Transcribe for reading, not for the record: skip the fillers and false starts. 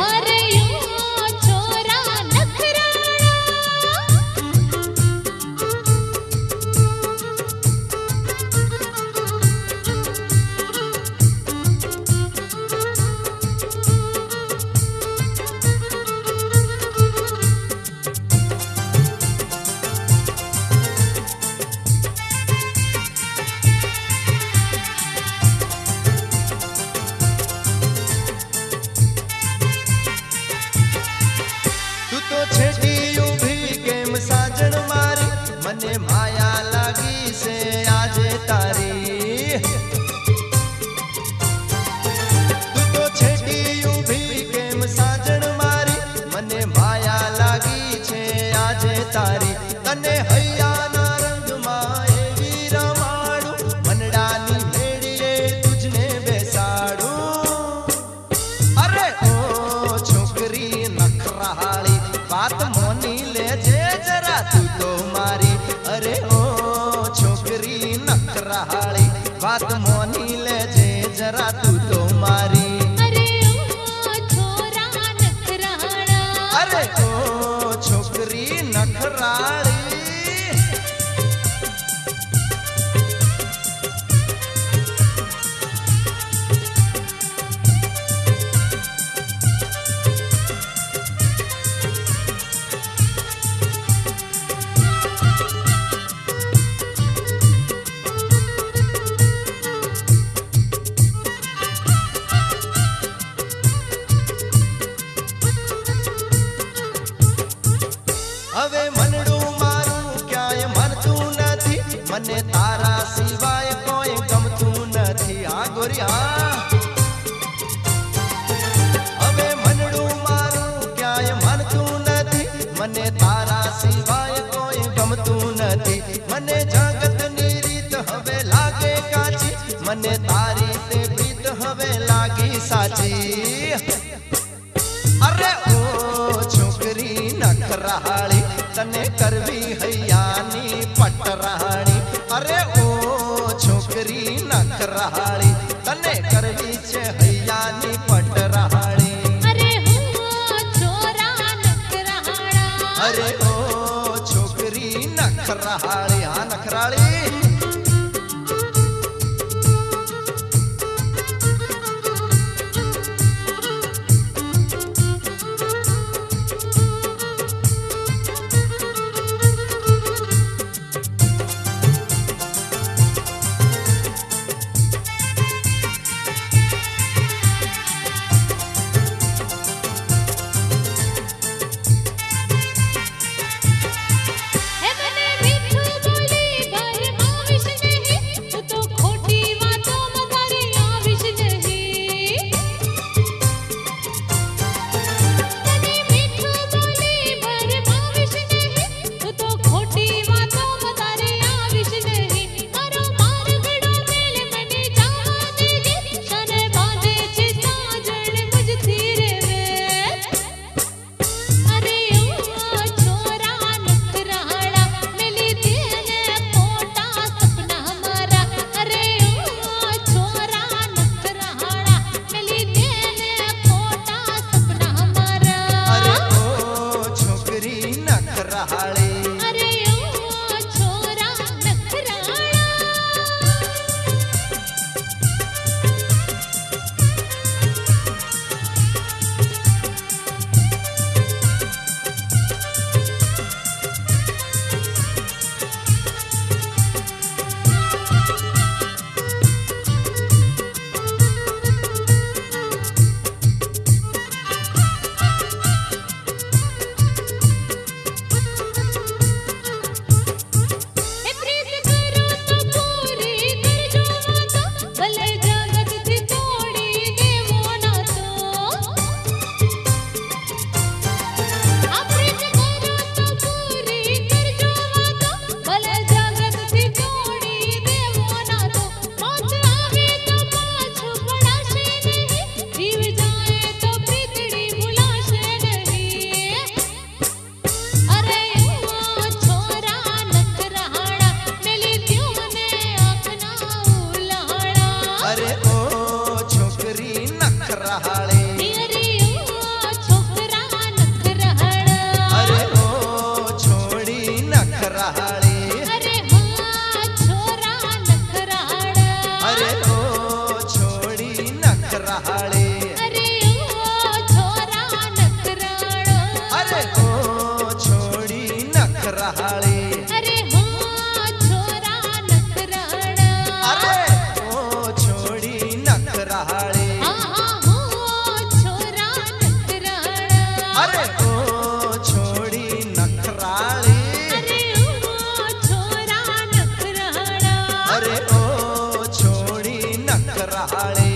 अरे यो छोरा नखराड़ा छेटी उभी केम साजन मारी मने माया लागी से आजे तारी तू तो छेटी उभी केम साजन मारी मने माया लागी छे आजे तारी तने हैयाना रंग माए वीरमाड़ू मनडानी मेड़ीए तुझने बेसाड़ू अरे ओ छोकरी नखराली बात मोनी ले जे जरा तू तो मारी अरे ओ छोकरी नखराली बात मोनी ले जे जरा तू तो मारी अरे ओ छोरा नखराड़ा अरे ओ छोकरी नखराली હવે મનડું મારું ક્યાંય મરતું નથી મને તારા સિવાય કોઈ ગમતું નથી આ ગોરી હા હવે મનડું મારું ક્યાંય મરતું નથી મને તારા સિવાય કોઈ ગમતું નથી મને જગતની રીત હવે લાગે કાચી મને તારી તે પ્રીત હવે લાગી સાચી अरे ओ छोकरी नखराली तने करवी हैयानी पटराणी अरे ओ छोकरी नखराली तने करवी छे हैयानी पटराणी अरे हो छोरा नखराड़ा अरे ओ छोकरी नखराली हाँ नखराली हे मने मीठू नखराळे अरे ओ छोरा नखराळो अरे ओ छोड़ी नखराळे अरे हो छोरा नखराळा अरे ओ छोड़ी नखराळे आहा हो छोरा नखराळा अरे ओ छोड़ी नखराळे अरे ओ छोरा नखराळा अरे ओ छोड़ी नखराळे